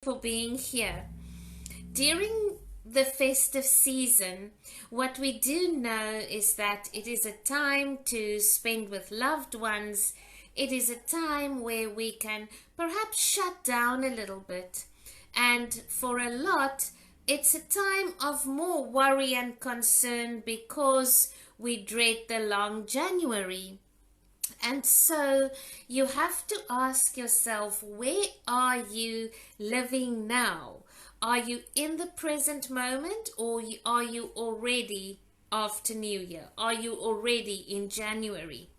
for being here. During the festive season, what we do know is that it is a time to spend with loved ones. It is a time where we can perhaps shut down a little bit. And for a lot, it's a time of more worry and concern because we dread the long January. And so you have to ask yourself, where are you living now? Are you in the present moment, or are you already after New Year? Are you already in January?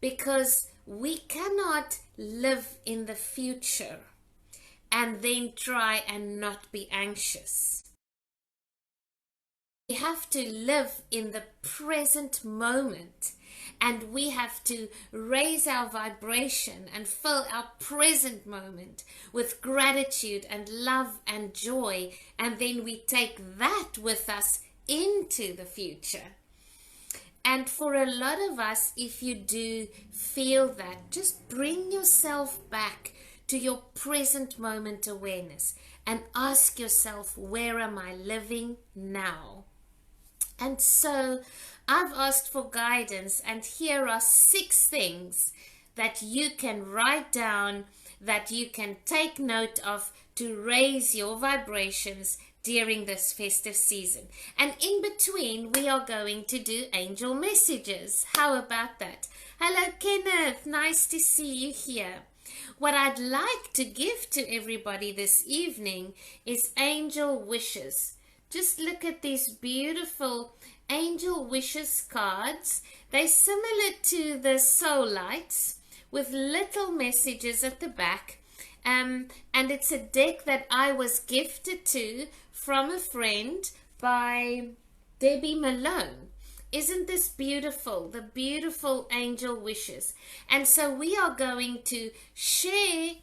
Because we cannot live in the future and then try and not be anxious. We have to live in the present moment, and we have to raise our vibration and fill our present moment with gratitude and love and joy, and then we take that with us into the future. And for a lot of us, if you do feel that, just bring yourself back to your present moment awareness and ask yourself, where am I living now? And so I've asked for guidance, and here are 6 things that you can write down, that you can take note of to raise your vibrations during this festive season. And in between, we are going to do angel messages. How about that? Hello, Kenneth. Nice to see you here. What I'd like to give to everybody this evening is angel wishes. Just look at these beautiful angel wishes cards. They're similar to the soul lights with little messages at the back. And it's a deck that I was gifted to from a friend by Debbie Malone. Isn't this beautiful? The beautiful angel wishes. And so we are going to share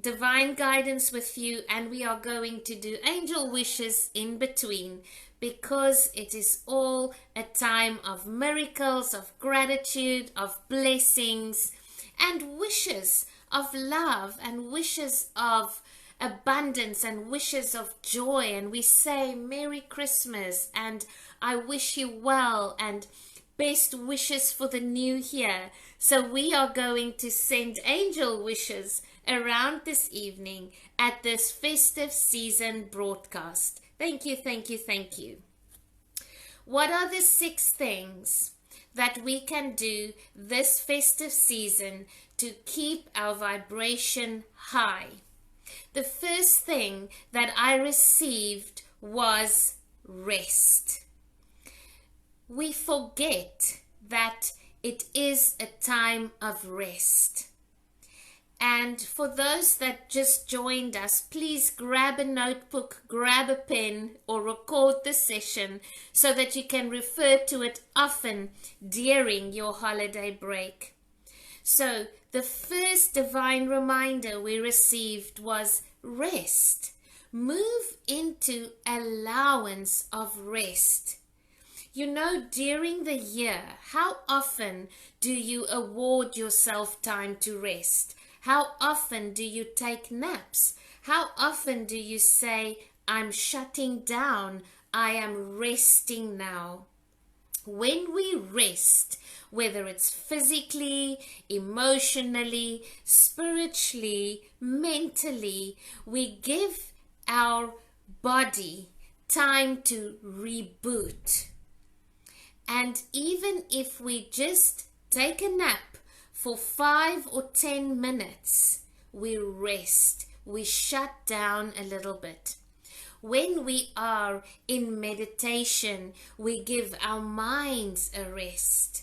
divine guidance with you, and we are going to do angel wishes in between, because it is all a time of miracles, of gratitude, of blessings, and wishes of love, and wishes of abundance, and wishes of joy. And we say Merry Christmas, and I wish you well, and best wishes for the new year. So we are going to send angel wishes around this evening at this festive season broadcast. Thank you, thank you, thank you. What are the 6 things that we can do this festive season to keep our vibration high? The first thing that I received was rest. We forget that it is a time of rest. And for those that just joined us, please grab a notebook, grab a pen, or record the session so that you can refer to it often during your holiday break. So the first divine reminder we received was rest. Move into allowance of rest. You know, during the year, how often do you award yourself time to rest? How often do you take naps? How often do you say, I'm shutting down, I am resting now? When we rest, whether it's physically, emotionally, spiritually, mentally, we give our body time to reboot. And even if we just take a nap for 5 or 10 minutes, we rest, we shut down a little bit. When we are in meditation, we give our minds a rest.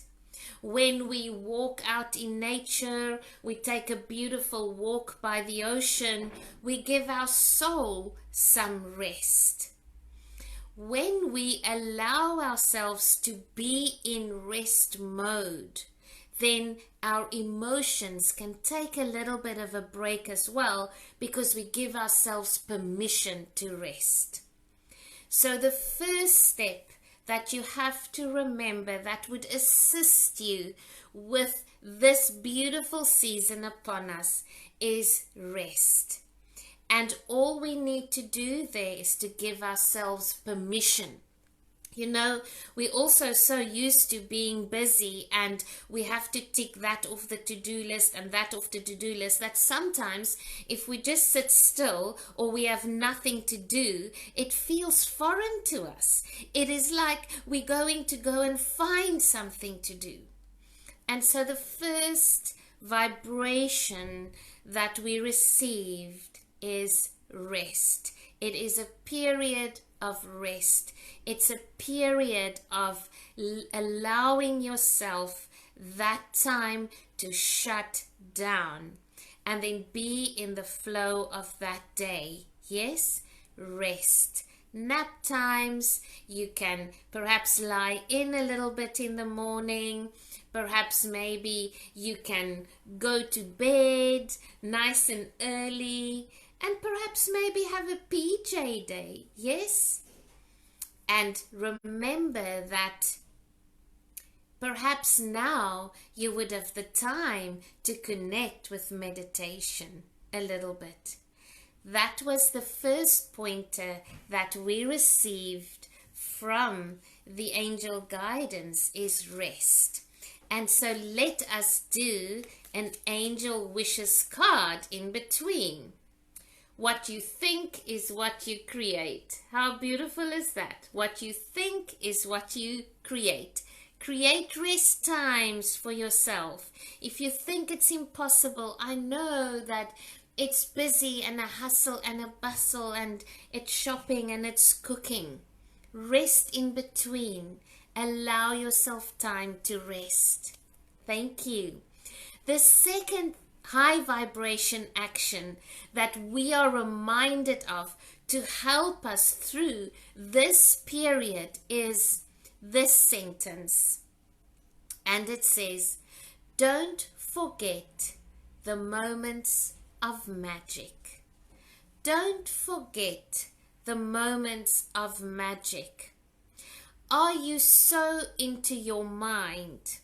When we walk out in nature, we take a beautiful walk by the ocean, we give our soul some rest. When we allow ourselves to be in rest mode, then our emotions can take a little bit of a break as well, because we give ourselves permission to rest. So the first step that you have to remember that would assist you with this beautiful season upon us is rest. And all we need to do there is to give ourselves permission. You know, we're also so used to being busy, and we have to tick that off the to-do list and that off the to-do list, that sometimes if we just sit still or we have nothing to do, it feels foreign to us. It is like we're going to go and find something to do. And so the first vibration that we received is rest. It is a period of rest. It's a period of allowing yourself that time to shut down and then be in the flow of that day. Yes, rest. Nap times, you can perhaps lie in a little bit in the morning. Perhaps maybe you can go to bed nice and early, and perhaps maybe have a PJ day. Yes? And remember that perhaps now you would have the time to connect with meditation a little bit. That was the first pointer that we received from the angel guidance, is rest. And so let us do an angel wishes card in between. What you think is what you create. How beautiful is that? What you think is what you create. Create rest times for yourself. If you think it's impossible, I know that it's busy and a hustle and a bustle and it's shopping and it's cooking. Rest in between. Allow yourself time to rest. Thank you. The second high vibration action that we are reminded of to help us through this period is this sentence. And it says, don't forget the moments of magic. Don't forget the moments of magic. Are you so into your mind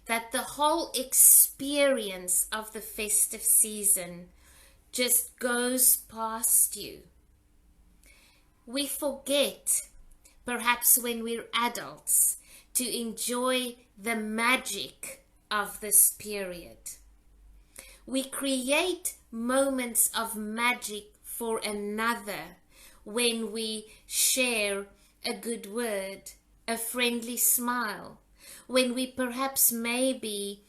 that the whole experience of the festive season just goes past you? We forget, perhaps when we're adults, to enjoy the magic of this period. We create moments of magic for another when we share a good word, a friendly smile, when we perhaps maybe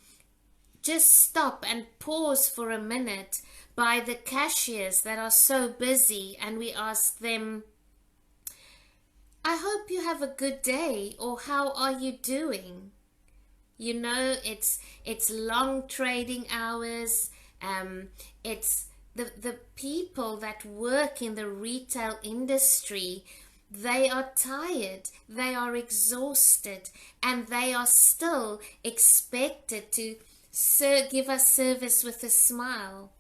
just stop and pause for a minute by the cashiers that are so busy, and we ask them, I hope you have a good day, or how are you doing? You know, it's long trading hours. It's the people that work in the retail industry. They are tired, they are exhausted, and they are still expected to give us service with a smile.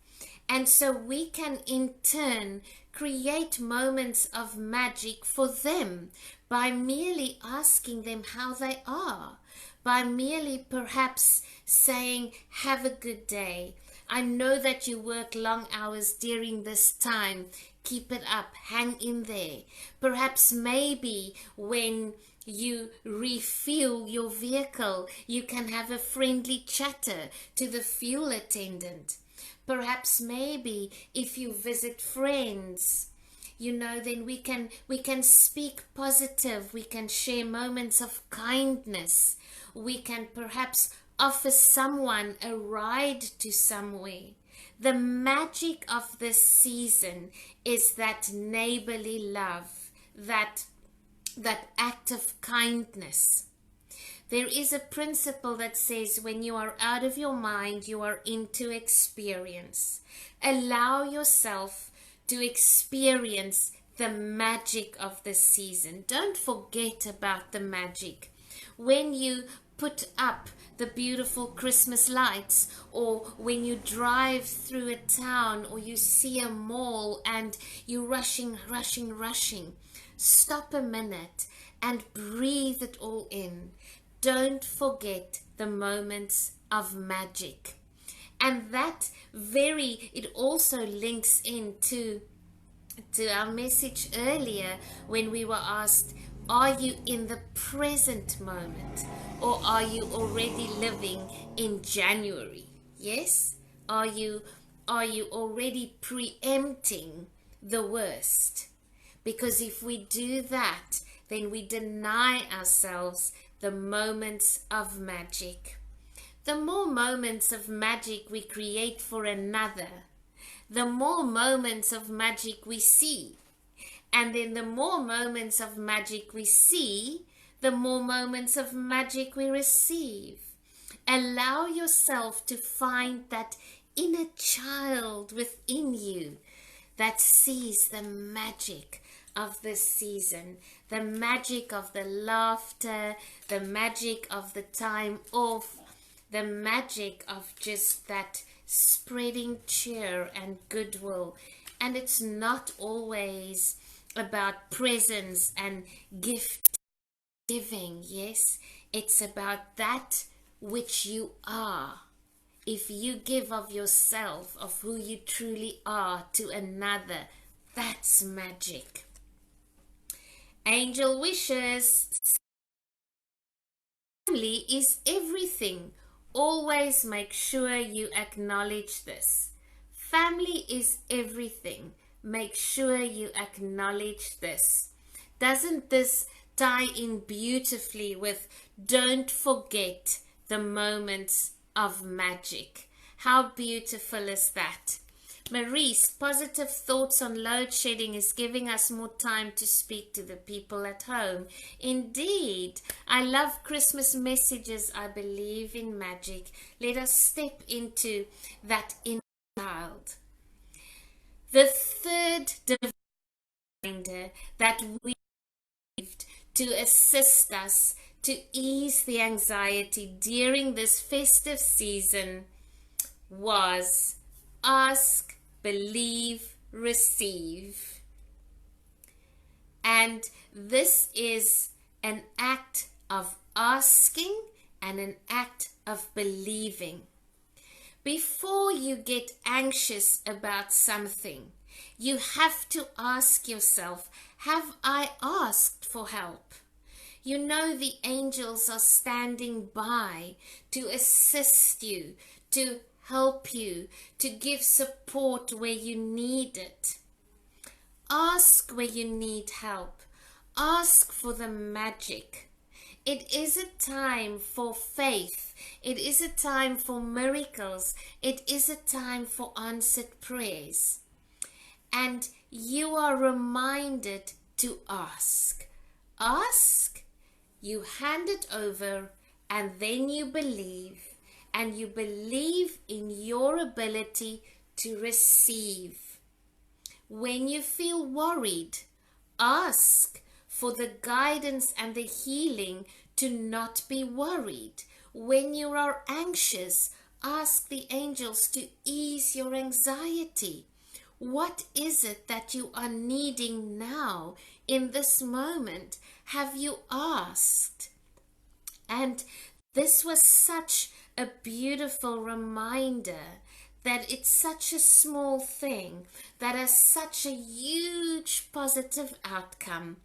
And so we can in turn create moments of magic for them by merely asking them how they are, by merely perhaps saying, have a good day. I know that you work long hours during this time. Keep it up, hang in there. Perhaps maybe when you refuel your vehicle, you can have a friendly chatter to the fuel attendant. Perhaps maybe if you visit friends, you know, then we can speak positive. We can share moments of kindness. We can perhaps offer someone a ride to somewhere. The magic of this season is that neighborly love, that act of kindness. There is a principle that says when you are out of your mind, you are into experience. Allow yourself to experience the magic of this season. Don't forget about the magic. When you put up the beautiful Christmas lights, or when you drive through a town, or you see a mall and you're rushing, stop a minute and breathe it all in. Don't forget the moments of magic. And it also links into to our message earlier when we were asked, are you in the present moment or are you already living in January? Yes? Are you already preempting the worst? Because if we do that, then we deny ourselves the moments of magic. The more moments of magic we create for another, the more moments of magic we see. And then the more moments of magic we see, the more moments of magic we receive. Allow yourself to find that inner child within you that sees the magic of this season, the magic of the laughter, the magic of the time off, the magic of just that spreading cheer and goodwill. And it's not always about presents and gift giving. Yes, it's about that which you are. If you give of yourself, of who you truly are, to another, that's magic. Angel wishes. Family is everything. Always make sure you acknowledge this. Family is everything. Make sure you acknowledge this. Doesn't this tie in beautifully with don't forget the moments of magic? How beautiful is that? Maurice, positive thoughts on load shedding is giving us more time to speak to the people at home. Indeed, I love Christmas messages. I believe in magic. Let us step into that inner child. The third reminder that we received to assist us to ease the anxiety during this festive season was ask, believe, receive. And this is an act of asking and an act of believing. Before you get anxious about something, you have to ask yourself, have I asked for help? You know the angels are standing by to assist you, to help you, to give support where you need it. Ask where you need help. Ask for the magic. It is a time for faith. It is a time for miracles. It is a time for answered prayers. And you are reminded to ask. Ask, you hand it over, and then you believe. And you believe in your ability to receive. When you feel worried, ask for the guidance and the healing to not be worried. When you are anxious, ask the angels to ease your anxiety. What is it that you are needing now in this moment? Have you asked? And this was such a beautiful reminder that it's such a small thing that has such a huge positive outcome.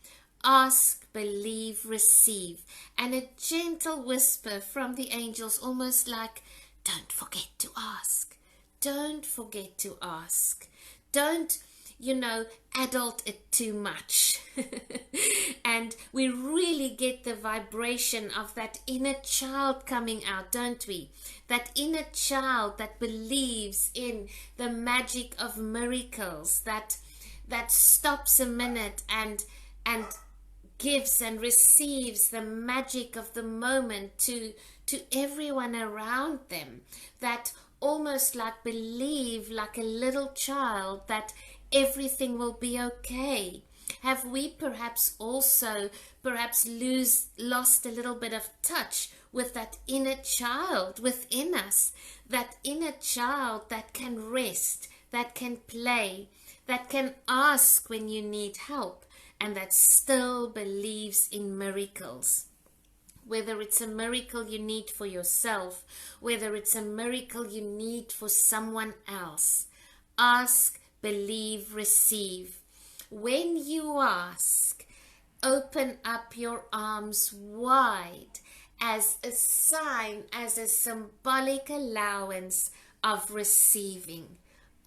Ask, believe, receive. And a gentle whisper from the angels, almost like, don't forget to ask. Don't forget to ask. Don't, adult it too much. And we really get the vibration of that inner child coming out, don't we? That inner child that believes in the magic of miracles, that stops a minute and gives and receives the magic of the moment to everyone around them, that almost like believe like a little child that everything will be okay. Have we perhaps also lost a little bit of touch with that inner child within us, that inner child that can rest, that can play, that can ask when you need help, and that still believes in miracles? Whether it's a miracle you need for yourself, whether it's a miracle you need for someone else, ask, believe, receive. When you ask, open up your arms wide as a sign, as a symbolic allowance of receiving.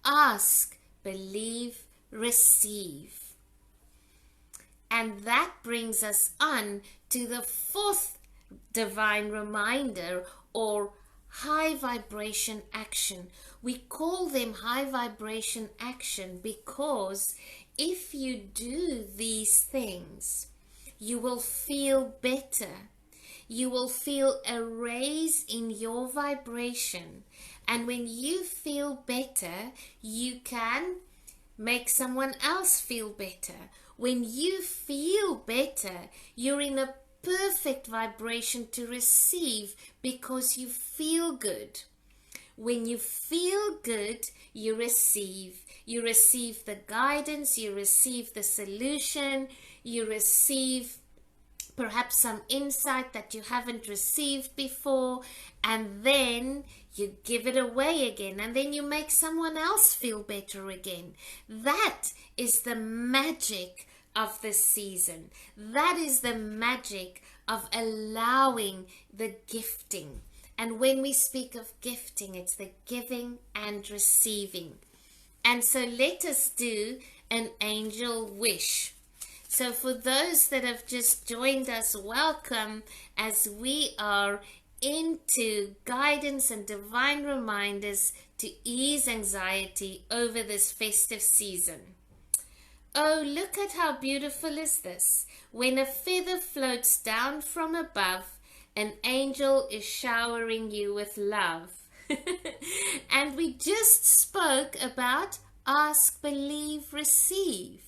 Ask, believe, receive. And that brings us on to the fourth divine reminder, or high vibration action. We call them high vibration action because if you do these things, you will feel better. You will feel a raise in your vibration. And when you feel better, you can make someone else feel better. When you feel better, you're in a perfect vibration to receive because you feel good. When you feel good, you receive. You receive the guidance, you receive the solution, you receive perhaps some insight that you haven't received before, and then you give it away again, and then you make someone else feel better again. That is the magic of the season. That is the magic of allowing the gifting. And when we speak of gifting, it's the giving and receiving. And so let us do an angel wish. So for those that have just joined us, welcome as we are into guidance and divine reminders to ease anxiety over this festive season. Oh, look at how beautiful is this. When a feather floats down from above, an angel is showering you with love. And we just spoke about ask, believe, receive.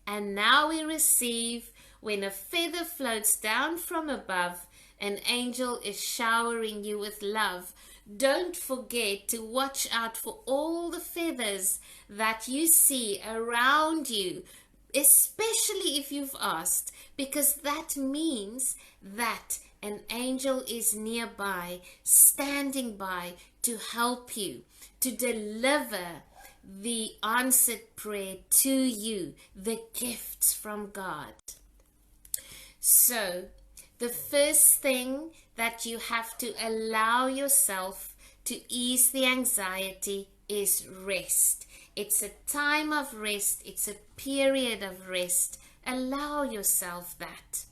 And now we receive. When a feather floats down from above, an angel is showering you with love. Don't forget to watch out for all the feathers that you see around you, especially if you've asked, because that means that an angel is nearby, standing by to help you, to deliver the answered prayer to you, the gifts from God. So, the first thing that you have to allow yourself to ease the anxiety is rest. It's a time of rest. It's a period of rest. Allow yourself that.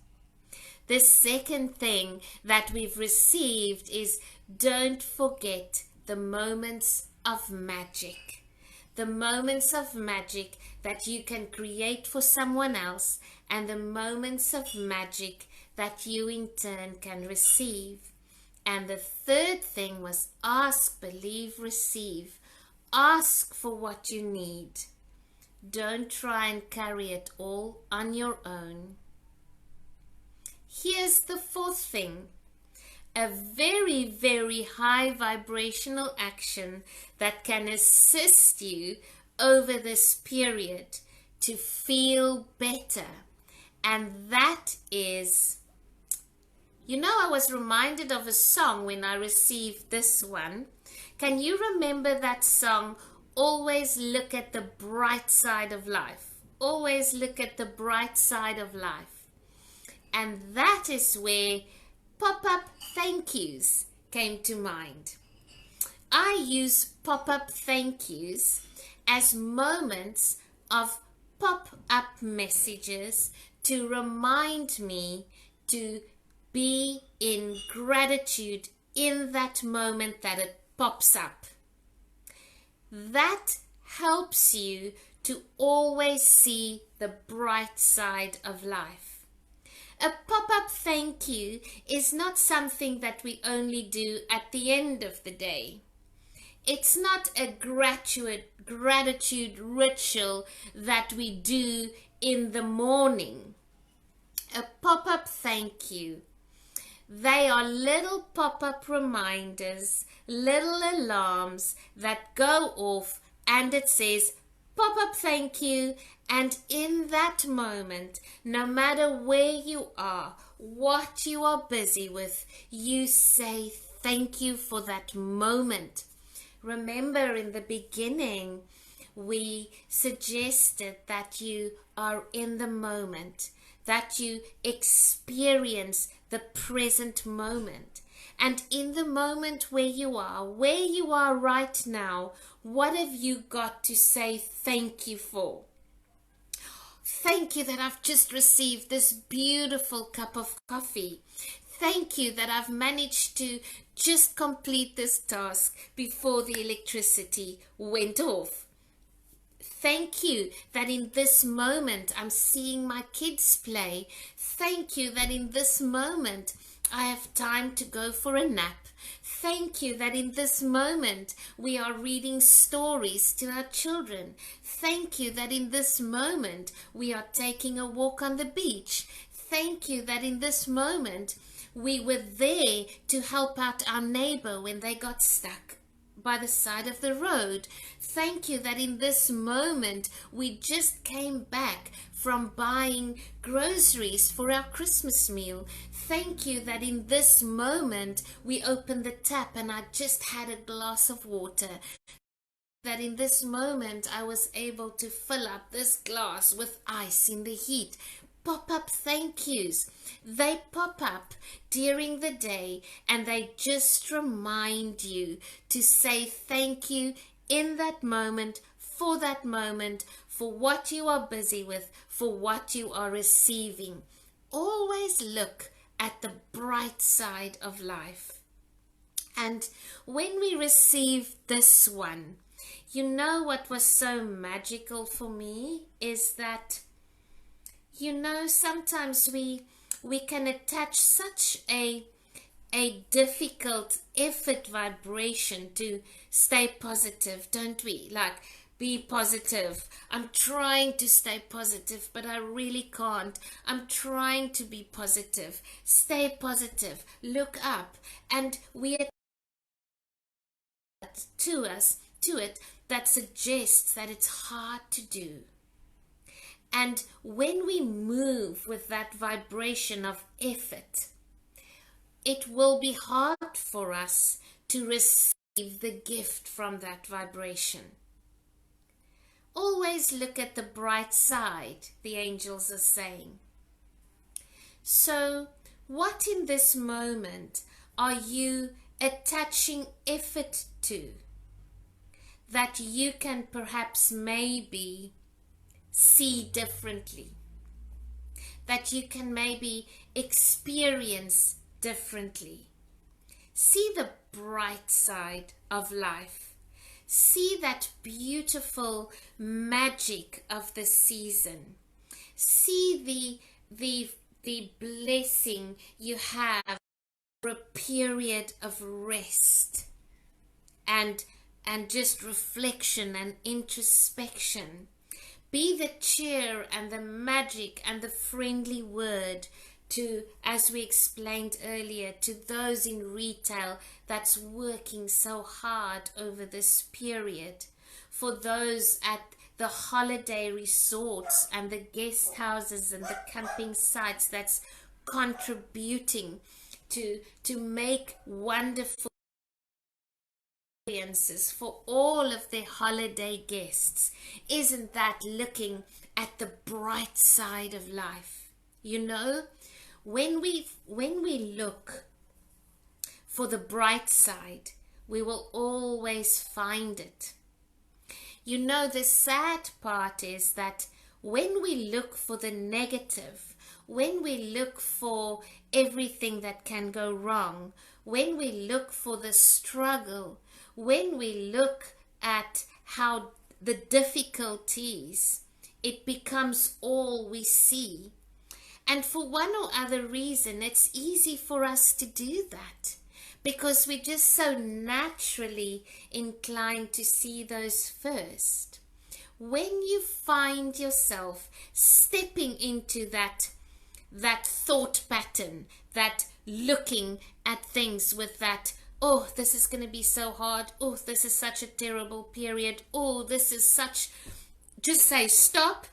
The second thing that we've received is don't forget the moments of magic. The moments of magic that you can create for someone else, and the moments of magic that you in turn can receive. And the third thing was ask, believe, receive. Ask for what you need. Don't try and carry it all on your own. Here's the fourth thing. A very, very high vibrational action that can assist you over this period to feel better. And that is, I was reminded of a song when I received this one. Can you remember that song, Always Look at the Bright Side of Life? Always look at the bright side of life. And that is where pop-up thank yous came to mind. I use pop-up thank yous as moments of pop-up messages to remind me to be in gratitude in that moment that it pops up. That helps you to always see the bright side of life. A pop-up thank you is not something that we only do at the end of the day. It's not a gratitude ritual that we do in the morning. A pop-up thank you. They are little pop-up reminders, little alarms that go off, and it says, pop-up thank you. And in that moment, no matter where you are, what you are busy with, you say thank you for that moment. Remember in the beginning, we suggested that you are in the moment, that you experience the present moment. And in the moment where you are right now, what have you got to say thank you for? Thank you that I've just received this beautiful cup of coffee. Thank you that I've managed to just complete this task before the electricity went off. Thank you that in this moment I'm seeing my kids play. Thank you that in this moment I have time to go for a nap. Thank you that in this moment we are reading stories to our children. Thank you that in this moment we are taking a walk on the beach. Thank you that in this moment we were there to help out our neighbor when they got stuck by the side of the road. Thank you that in this moment we just came back from buying groceries for our Christmas meal. Thank you that in this moment we opened the tap and I just had a glass of water. That in this moment I was able to fill up this glass with ice in the heat. Pop-up thank yous. They pop up during the day and they just remind you to say thank you in that moment, for what you are busy with, for what you are receiving. Always look at the bright side of life. And when we receive this one, you know what was so magical for me is that, you know, sometimes we can attach such a difficult effort vibration to stay positive, don't we? Like, be positive. I'm trying to stay positive, but I really can't. I'm trying to be positive. Stay positive. Look up. And we attach to it that suggests that it's hard to do. And when we move with that vibration of effort, it will be hard for us to receive the gift from that vibration. Always look at the bright side, the angels are saying. So, what in this moment are you attaching effort to that you can perhaps maybe see differently, that you can maybe experience differently? See the bright side of life. See that beautiful magic of the season. See the blessing you have for a period of rest and just reflection and introspection. Be the cheer and the magic and the friendly word to, as we explained earlier, to those in retail that's working so hard over this period. For those at the holiday resorts and the guest houses and the camping sites that's contributing to make wonderful experiences for all of their holiday guests. Isn't that looking at the bright side of life? You know, when we look for the bright side, we will always find it. You know, the sad part is that when we look for the negative, when we look for everything that can go wrong, when we look for the struggle, when we look at how the difficulties, it becomes all we see. And for one or other reason, it's easy for us to do that because we're just so naturally inclined to see those first. When you find yourself stepping into that thought pattern, that looking at things with that, oh, this is going to be so hard, oh, this is such a terrible period, oh, this is such, just say stop,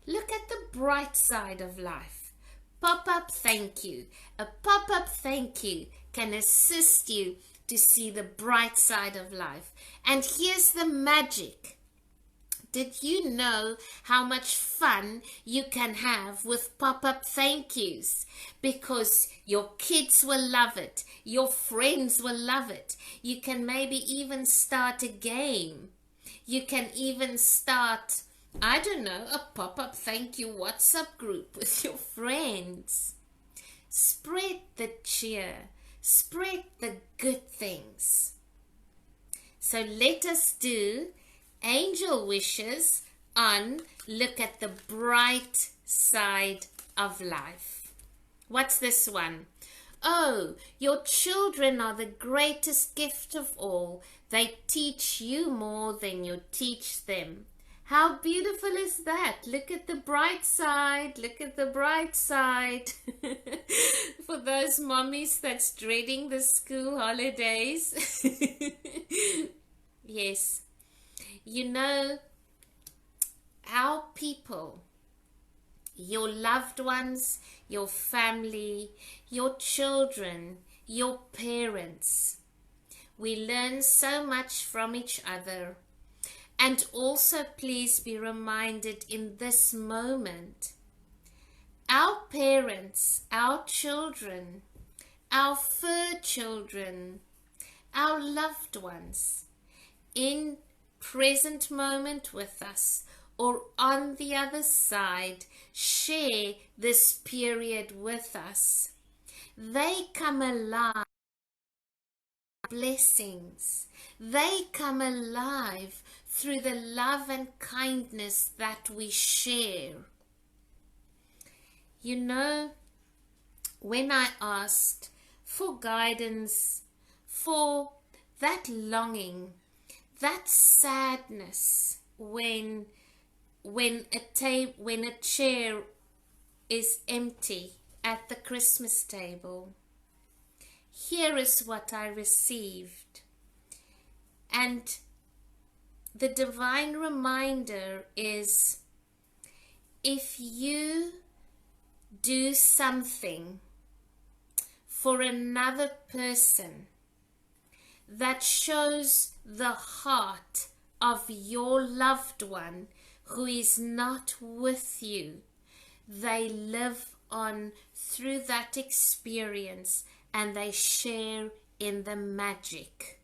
look at the bright side of life. Pop-up thank you. A pop-up thank you can assist you to see the bright side of life. And here's the magic. Did you know how much fun you can have with pop-up thank yous? Because your kids will love it. Your friends will love it. You can maybe even start a game. You can even start, I don't know, a pop-up thank you WhatsApp group with your friends. Spread the cheer. Spread the good things. So let us do angel wishes on look at the bright side of life. What's this one? Oh, your children are the greatest gift of all. They teach you more than you teach them. How beautiful is that? Look at the bright side. Look at the bright side. For those mommies that's dreading the school holidays. Yes. You know, our people, your loved ones, your family, your children, your parents, we learn so much from each other. And also please be reminded in this moment, our parents, our children, our fur children, our loved ones, in present moment with us or on the other side, share this period with us. They come alive. Blessings. They come alive through the love and kindness that we share. You know, when I asked for guidance, for that longing, that sadness when a chair is empty at the Christmas table, here is what I received. And the divine reminder is, if you do something for another person that shows the heart of your loved one who is not with you, they live on through that experience and they share in the magic.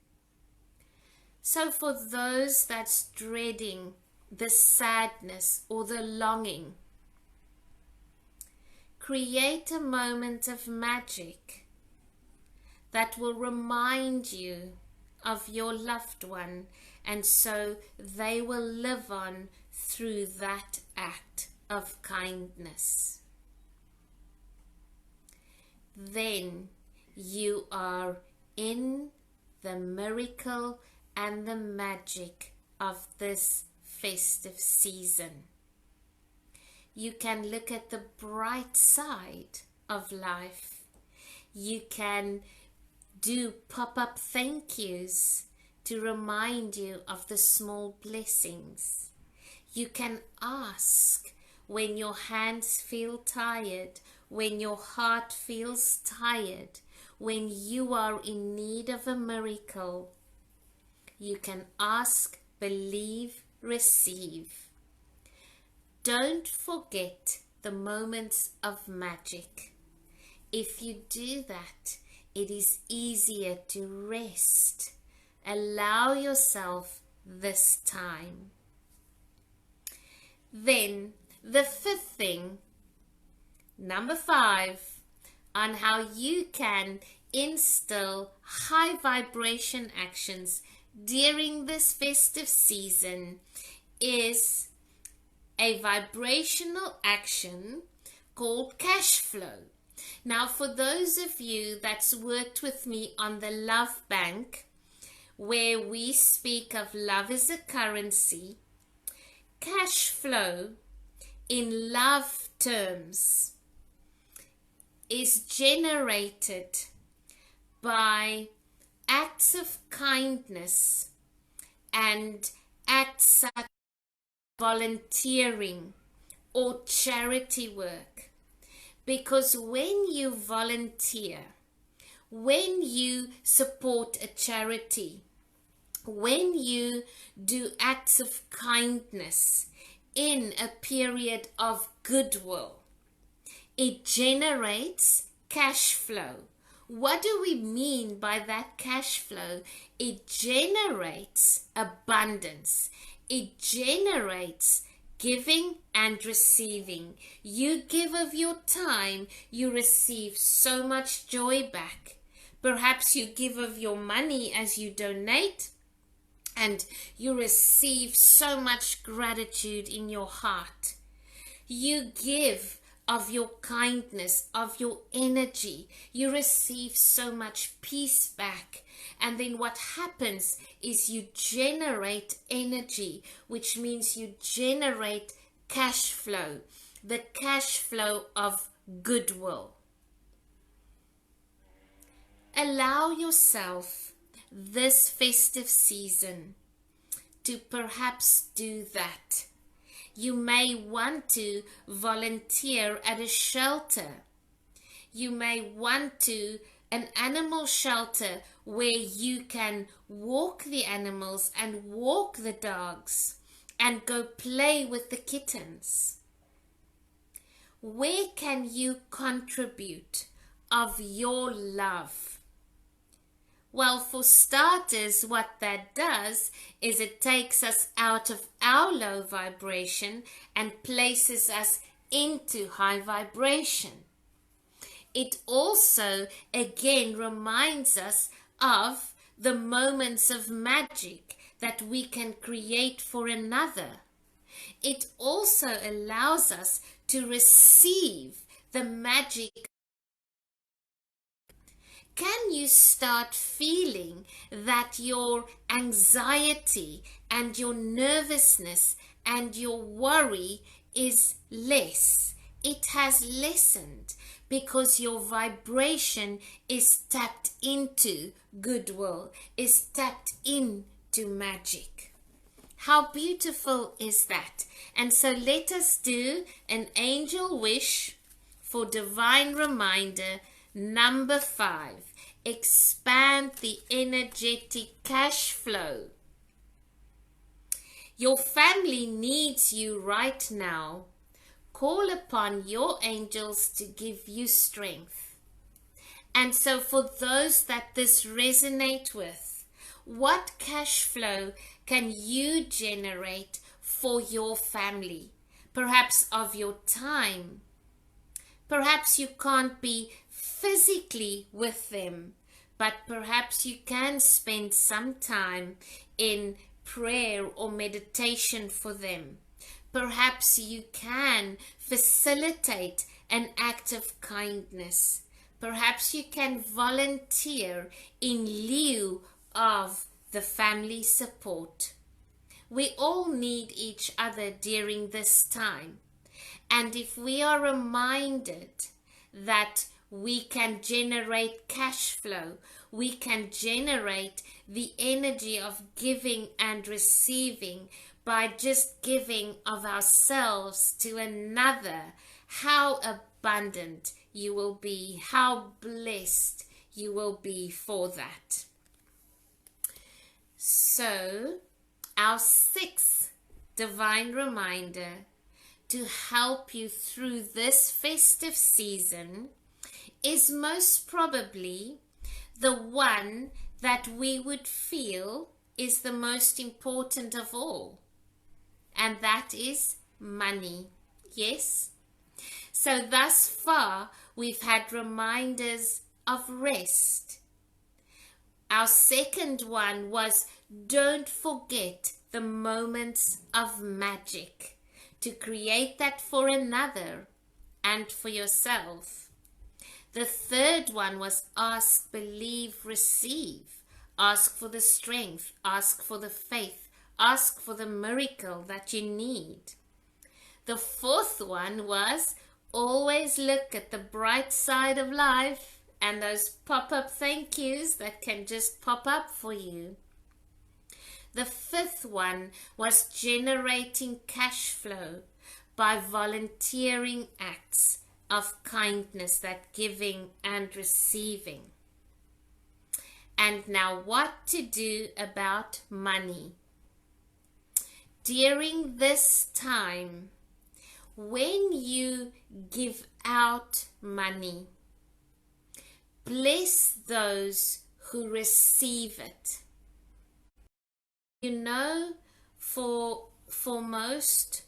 So for those that's dreading the sadness or the longing, create a moment of magic that will remind you of your loved one, and so they will live on through that act of kindness. Then you are in the miracle and the magic of this festive season. You can look at the bright side of life. You can do pop-up thank yous to remind you of the small blessings. You can ask when your hands feel tired, when your heart feels tired, when you are in need of a miracle. You can ask, believe, receive. Don't forget the moments of magic. If you do that, it is easier to rest. Allow yourself this time. Then the fifth thing, number 5, on how you can instill high vibration actions during this festive season is a vibrational action called cash flow. Now, for those of you that's worked with me on the Love Bank, where we speak of love as a currency, cash flow in love terms is generated by acts of kindness and acts of volunteering or charity work. Because when you volunteer, when you support a charity, when you do acts of kindness in a period of goodwill, it generates cash flow. What do we mean by that cash flow? It generates abundance. It generates giving and receiving. You give of your time, you receive so much joy back. Perhaps you give of your money as you donate, and you receive so much gratitude in your heart. You give of your kindness, of your energy. You receive so much peace back. And then what happens is you generate energy, which means you generate cash flow, the cash flow of goodwill. Allow yourself this festive season to perhaps do that. You may want to volunteer at a shelter. You may want to an animal shelter where you can walk the animals and walk the dogs and go play with the kittens. Where can you contribute of your love? Well, for starters, what that does is it takes us out of our low vibration and places us into high vibration. It also, again, reminds us of the moments of magic that we can create for another. It also allows us to receive the magic. Can you start feeling that your anxiety and your nervousness and your worry is less? It has lessened because your vibration is tapped into goodwill, is tapped into magic. How beautiful is that? And so let us do an angel wish for divine reminder. Number 5, expand the energetic cash flow. Your family needs you right now. Call upon your angels to give you strength. And so for those that this resonate with, what cash flow can you generate for your family? Perhaps of your time. Perhaps you can't be physically with them, but perhaps you can spend some time in prayer or meditation for them. Perhaps you can facilitate an act of kindness. Perhaps you can volunteer in lieu of the family support. We all need each other during this time. And if we are reminded that we can generate cash flow, we can generate the energy of giving and receiving by just giving of ourselves to another, how abundant you will be, how blessed you will be for that. So, our 6th divine reminder to help you through this festive season is most probably the one that we would feel is the most important of all. And that is money. Yes? So thus far, we've had reminders of rest. Our second one was don't forget the moments of magic, to create that for another and for yourself. The third one was ask, believe, receive. Ask for the strength, ask for the faith, ask for the miracle that you need. The 4th one was always look at the bright side of life and those pop-up thank yous that can just pop up for you. The 5th one was generating cash flow by volunteering acts of kindness, that giving and receiving. And now, what to do about money. During this time, when you give out money, bless those who receive it. You know, for most,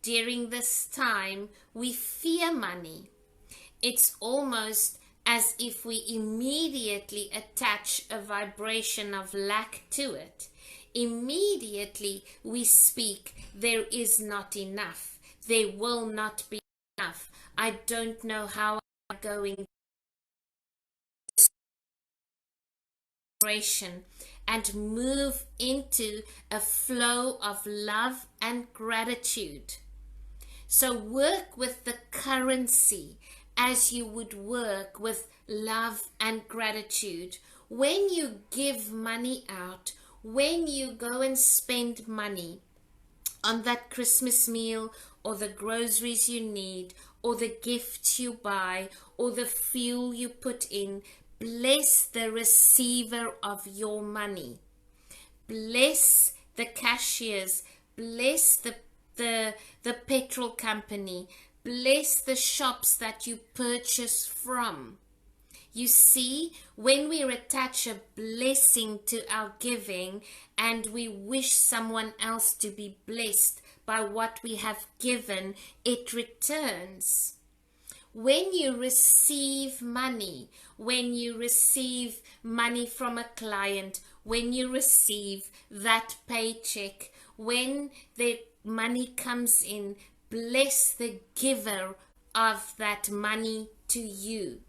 during this time, we fear money. It's almost as if we immediately attach a vibration of lack to it. Immediately we speak, there is not enough. There will not be enough. I don't know how I'm going to and move into a flow of love and gratitude. So work with the currency as you would work with love and gratitude. When you give money out, when you go and spend money on that Christmas meal or the groceries you need or the gifts you buy or the fuel you put in, bless the receiver of your money. Bless the cashiers. Bless the petrol company. Bless the shops that you purchase from. You see, when we attach a blessing to our giving and we wish someone else to be blessed by what we have given, it returns. When you receive money from a client, when you receive that paycheck, when the money comes in, bless the giver of that money to you.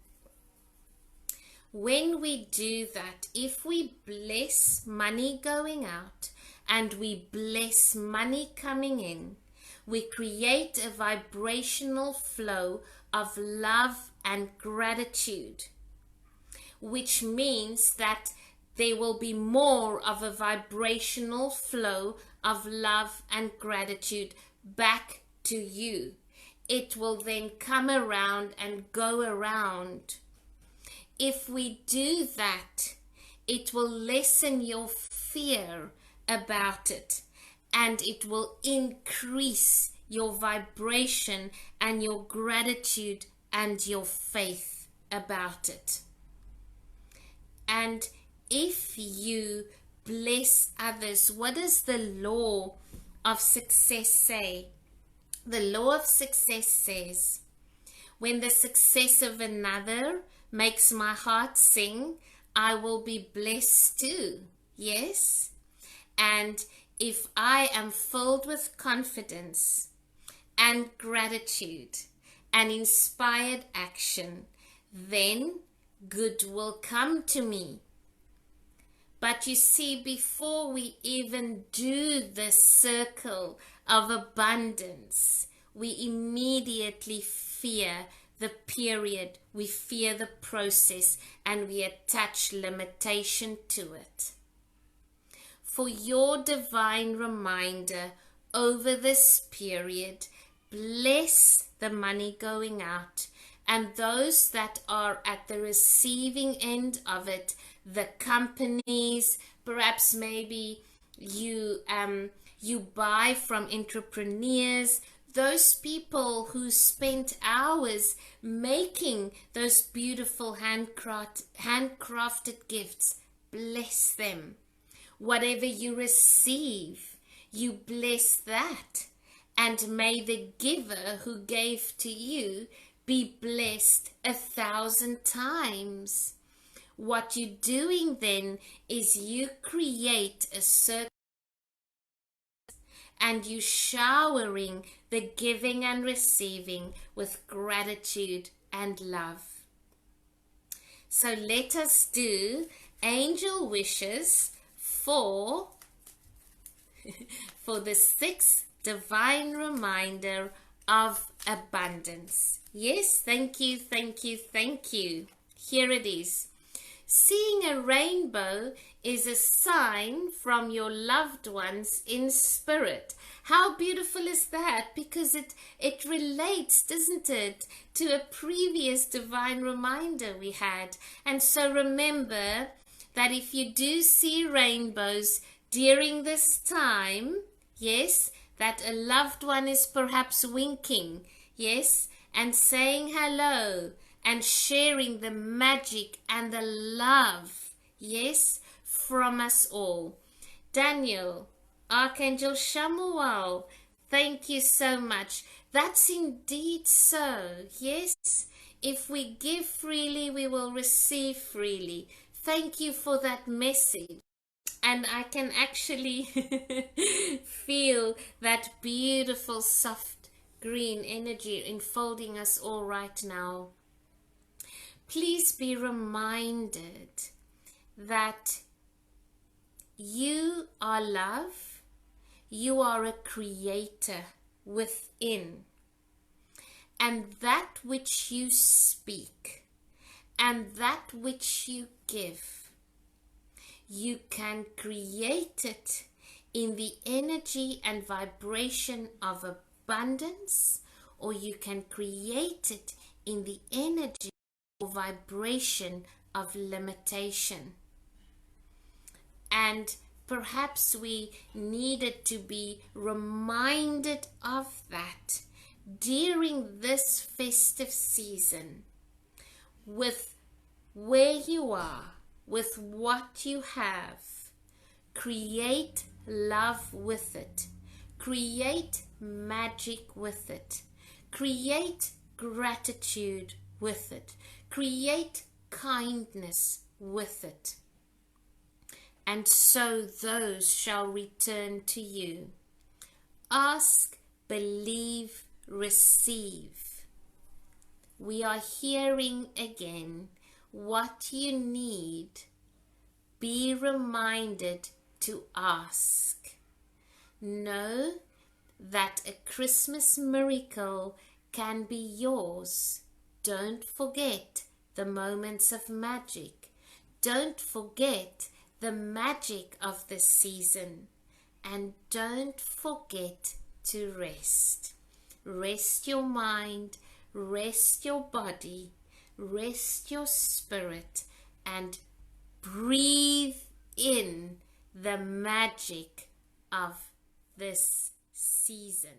When we do that, if we bless money going out and we bless money coming in, we create a vibrational flow of love and gratitude, which means that there will be more of a vibrational flow of love and gratitude back to you. It will then come around and go around. If we do that, it will lessen your fear about it, and it will increase your vibration and your gratitude and your faith about it. And if you bless others, what does the law of success say? The law of success says, when the success of another makes my heart sing, I will be blessed too. Yes? And if I am filled with confidence and gratitude and inspired action, then good will come to me. But you see, before we even do the circle of abundance, we immediately fear the period, we fear the process, and we attach limitation to it. For your divine reminder over this period, bless the money going out and those that are at the receiving end of it, the companies, perhaps maybe you buy from entrepreneurs, those people who spent hours making those beautiful handcrafted gifts, bless them. Whatever you receive, you bless that. And may the giver who gave to you be blessed 1,000 times. What you're doing then is you create a circle and you showering the giving and receiving with gratitude and love. So let us do angel wishes for the 6th divine reminder of abundance. Yes, thank you, thank you, thank you. Here it is. Seeing a rainbow is a sign from your loved ones in spirit. How beautiful is that? Because it relates, doesn't it, to a previous divine reminder we had. And so remember that if you do see rainbows during this time, yes, that a loved one is perhaps winking, yes, and saying hello and sharing the magic and the love, yes, from us all. Daniel, Archangel Shamuel, thank you so much. That's indeed so, yes. If we give freely, we will receive freely. Thank you for that message. And I can actually feel that beautiful, soft green energy enfolding us all right now. Please be reminded that you are love, you are a creator within, and that which you speak and that which you give, you can create it in the energy and vibration of abundance, or you can create it in the energy or vibration of limitation. And perhaps we needed to be reminded of that during this festive season, with where you are, with what you have. Create love with it. Create magic with it. Create gratitude with it. Create kindness with it. And so those shall return to you. Ask, believe, receive. We are hearing again what you need. Be reminded to ask. Know that a Christmas miracle can be yours. Don't forget the moments of magic. Don't forget the magic of the season. And don't forget to rest. Rest your mind, rest your body, rest your spirit, and breathe in the magic of this season.